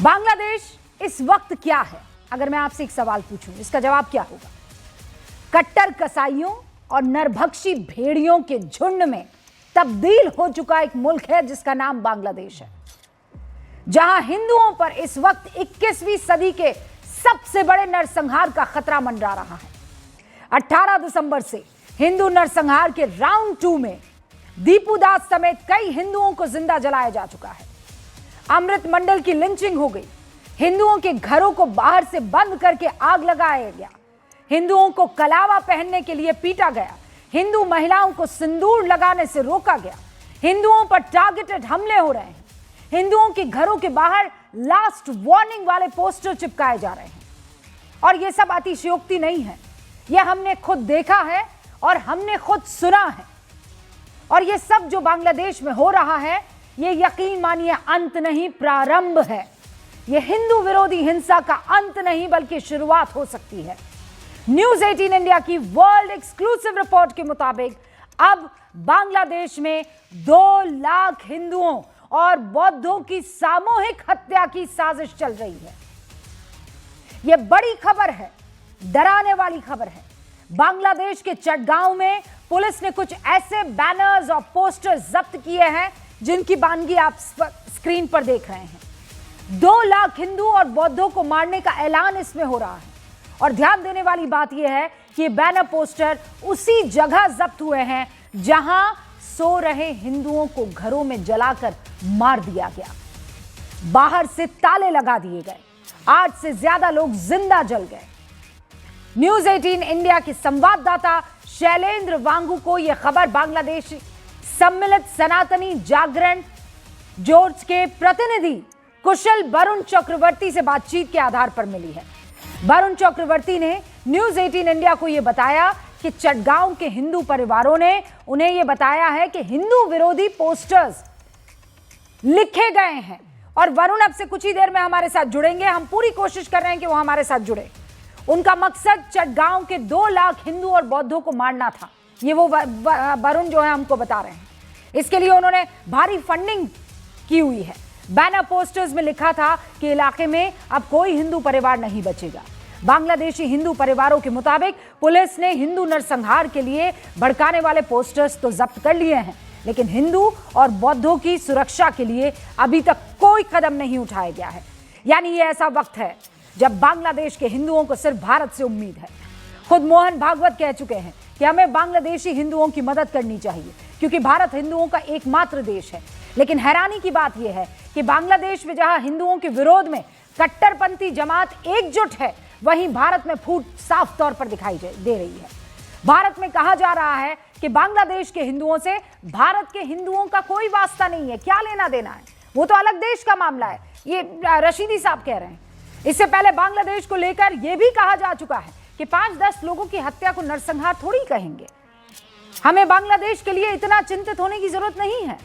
बांग्लादेश इस वक्त क्या है? अगर मैं आपसे एक सवाल पूछूं, इसका जवाब क्या होगा? कट्टर कसाईयों और नरभक्षी भेड़ियों के झुंड में तब्दील हो चुका एक मुल्क है जिसका नाम बांग्लादेश है, जहां हिंदुओं पर इस वक्त 21वीं सदी के सबसे बड़े नरसंहार का खतरा मंडरा रहा है। 18 दिसंबर से हिंदू नरसंहार के राउंड 2 में दीपू दास समेत कई हिंदुओं को जिंदा जलाया जा चुका है। अमृत मंडल की लिंचिंग हो गई। हिंदुओं के घरों को बाहर से बंद करके आग लगाया गया। हिंदुओं को कलावा पहनने के लिए पीटा गया। हिंदू महिलाओं को सिंदूर लगाने से रोका गया। हिंदुओं पर टारगेटेड हमले हो रहे हैं। हिंदुओं के घरों के बाहर लास्ट वार्निंग वाले पोस्टर चिपकाए जा रहे हैं। और यह सब अतिशयोक्ति नहीं है, यह हमने खुद देखा है और हमने खुद सुना है। और यह सब जो बांग्लादेश में हो रहा है, यह यकीन मानिए अंत नहीं, प्रारंभ है। यह हिंदू विरोधी हिंसा का अंत नहीं बल्कि शुरुआत हो सकती है। न्यूज़ 18 इंडिया की वर्ल्ड एक्सक्लूसिव रिपोर्ट के मुताबिक अब बांग्लादेश में 2 लाख हिंदुओं और बौद्धों की सामूहिक हत्या की साजिश चल रही है। यह बड़ी खबर है, डराने वाली खबर है। बांग्लादेश के चटगांव में पुलिस ने कुछ ऐसे बैनर्स और पोस्टर्स जब्त किए हैं जिनकी बानगी आप स्क्रीन पर देख रहे हैं। 2 लाख हिंदू और बौद्धों को मारने का ऐलान इसमें हो रहा है। और ध्यान देने वाली बात यह है कि बैनर पोस्टर उसी जगह जब्त हुए हैं जहां सो रहे हिंदुओं को घरों में जलाकर मार दिया गया। बाहर से ताले लगा दिए गए। 8 से ज्यादा लोग जिंदा जल गए। न्यूज़ 18 इंडिया के संवाददाता शैलेंद्र वांगू को यह खबर बांग्लादेश सम्मिलित सनातनी जागरण जोर्ज के प्रतिनिधि कुशल वरुण चक्रवर्ती से बातचीत के आधार पर मिली है। वरुण चक्रवर्ती ने न्यूज़ 18 इंडिया को यह बताया कि चटगांव के हिंदू परिवारों ने उन्हें यह बताया है कि हिंदू विरोधी पोस्टर्स लिखे गए हैं। और वरुण अब से कुछ ही देर में हमारे साथ जुड़ेंगे। हम पूरी कोशिश कर रहे हैं कि वो हमारे साथ जुड़े। उनका मकसद चटगांव के 2 लाख हिंदू और बौद्धों को मारना था। ये वो वरुण जो है हमको बता रहे हैं। इसके लिए उन्होंने भारी फंडिंग की हुई है। बैनर पोस्टर्स में लिखा था कि इलाके में अब कोई हिंदू परिवार नहीं बचेगा। बांग्लादेशी हिंदू परिवारों के मुताबिक पुलिस ने हिंदू नरसंहार के लिए भड़काने वाले पोस्टर्स तो जब्त कर लिए हैं, लेकिन हिंदू और बौद्धों की सुरक्षा के लिए अभी तक कोई कदम नहीं उठाया गया है। यानी ये ऐसा वक्त है जब बांग्लादेश के हिंदुओं को सिर्फ भारत से उम्मीद है। खुद मोहन भागवत कह चुके हैं कि हमें बांग्लादेशी हिंदुओं की मदद करनी चाहिए क्योंकि भारत हिंदुओं का एकमात्र देश है। लेकिन हैरानी की बात यह है कि बांग्लादेश में जहां हिंदुओं के विरोध में कट्टरपंथी जमात एकजुट है, वहीं भारत में फूट साफ तौर पर दिखाई दे रही है। भारत में कहा जा रहा है कि बांग्लादेश के हिंदुओं से भारत के हिंदुओं का कोई वास्ता नहीं है, क्या लेना देना है, वो तो अलग देश का मामला है। ये रशीदी साहब कह रहे हैं। इससे पहले बांग्लादेश को लेकर यह भी कहा जा चुका है कि 5-10 लोगों की हत्या को नरसंहार थोड़ी कहेंगे। हमें बांग्लादेश के लिए इतना चिंतित होने की जरूरत नहीं है।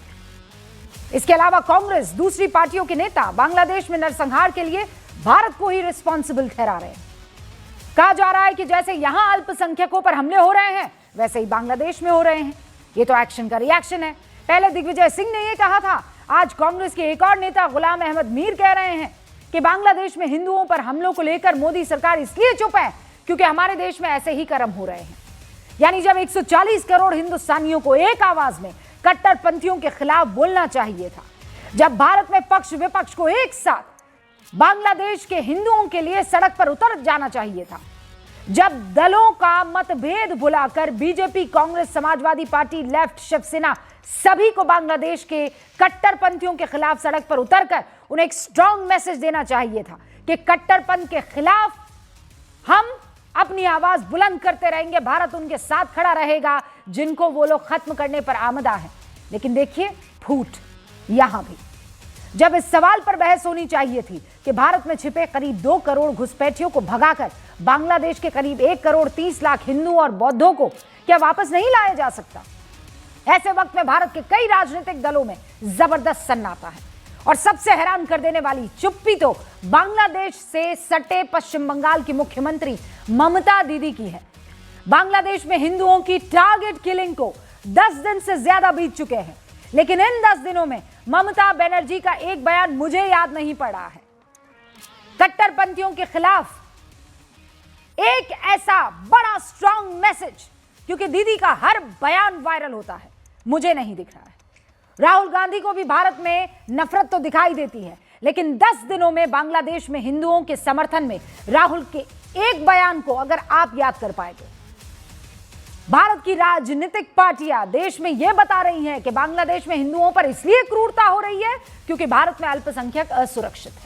इसके अलावा कांग्रेस, दूसरी पार्टियों के नेता बांग्लादेश में नरसंहार के लिए भारत को ही रिस्पॉन्सिबल ठहरा रहे हैं। कहा जा रहा है कि जैसे यहां अल्पसंख्यकों पर हमले हो रहे हैं, वैसे ही बांग्लादेश में हो रहे हैं। ये तो एक्शन का रिएक्शन है। पहले दिग्विजय सिंह ने यह कहा था। आज कांग्रेस के एक और नेता गुलाम अहमद मीर कह रहे हैं कि बांग्लादेश में हिंदुओं पर हमलों को लेकर मोदी सरकार इसलिए चुप है क्योंकि हमारे देश में ऐसे ही कर्म हो रहे हैं। यानी जब 140 करोड़ हिंदुस्तानियों को एक आवाज में कट्टरपंथियों के खिलाफ बोलना चाहिए था, जब भारत में पक्ष विपक्ष को एक साथ बांग्लादेश के हिंदुओं के लिए सड़क पर उतर जाना चाहिए था, जब दलों का मतभेद भुलाकर BJP, Congress, Samajwadi party, left, Shivsena सभी को बांग्लादेश के कट्टरपंथियों के खिलाफ सड़क पर उतरकर उन्हें एक स्ट्रॉन्ग मैसेज देना चाहिए था कि कट्टरपंथ के खिलाफ हम अपनी आवाज बुलंद करते रहेंगे, भारत उनके साथ खड़ा रहेगा जिनको वो लोग खत्म करने पर आमदा है। लेकिन देखिए फूट यहां भी। जब इस सवाल पर बहस होनी चाहिए थी कि भारत में छिपे करीब 2 करोड़ घुसपैठियों को भगाकर बांग्लादेश के करीब 1 करोड़ 30 लाख हिंदू और बौद्धों को क्या वापस नहीं लाया जा सकता, ऐसे वक्त में भारत के कई राजनीतिक दलों में जबरदस्त सन्नाटा है। और सबसे हैरान कर देने वाली चुप्पी तो बांग्लादेश से सटे पश्चिम बंगाल की मुख्यमंत्री ममता दीदी की है। बांग्लादेश में हिंदुओं की टारगेट किलिंग को 10 दिन से ज्यादा बीत चुके हैं, लेकिन इन 10 दिनों में ममता बनर्जी का एक बयान मुझे याद नहीं पड़ा है। कट्टरपंथियों के खिलाफ एक ऐसा बड़ा स्ट्रांग मैसेज, क्योंकि दीदी का हर बयान वायरल होता है, मुझे नहीं दिख रहा है। राहुल गांधी को भी भारत में नफरत तो दिखाई देती है, लेकिन 10 दिनों में बांग्लादेश में हिंदुओं के समर्थन में राहुल के एक बयान को अगर आप याद कर पाए तो भारत की राजनीतिक पार्टियां देश में यह बता रही हैं कि बांग्लादेश में हिंदुओं पर इसलिए क्रूरता हो रही है क्योंकि भारत में अल्पसंख्यक असुरक्षित है।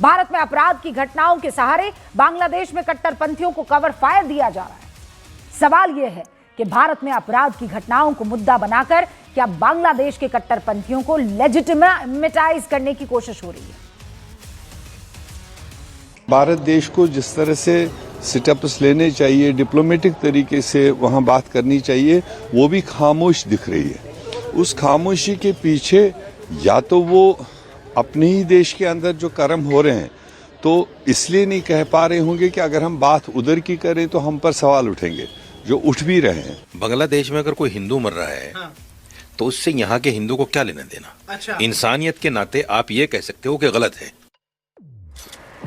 भारत में अपराध की घटनाओं के सहारे बांग्लादेश में कट्टरपंथियों को कवर फायर दिया जा रहा है। सवाल यह है कि भारत में अपराध की घटनाओं को मुद्दा बनाकर क्या बांग्लादेश के कट्टरपंथियों को लेजिटिमेटाइज करने की कोशिश हो रही है? भारत देश को जिस तरह से सेटअप्स लेने चाहिए, डिप्लोमेटिक तरीके से वहां बात करनी चाहिए, वो भी खामोश दिख रही है। उस खामोशी के पीछे या तो वो अपने ही देश के अंदर जो कर्म हो रहे हैं तो इसलिए नहीं कह पा रहे होंगे कि अगर हम बात उधर की करें तो हम पर सवाल उठेंगे, जो उठ भी रहे हैं। बांग्लादेश में अगर कोई हिंदू मर रहा है तो उससे यहाँ के हिंदू को क्या लेना देना? अच्छा। इंसानियत के नाते आप ये कह सकते हो कि गलत है।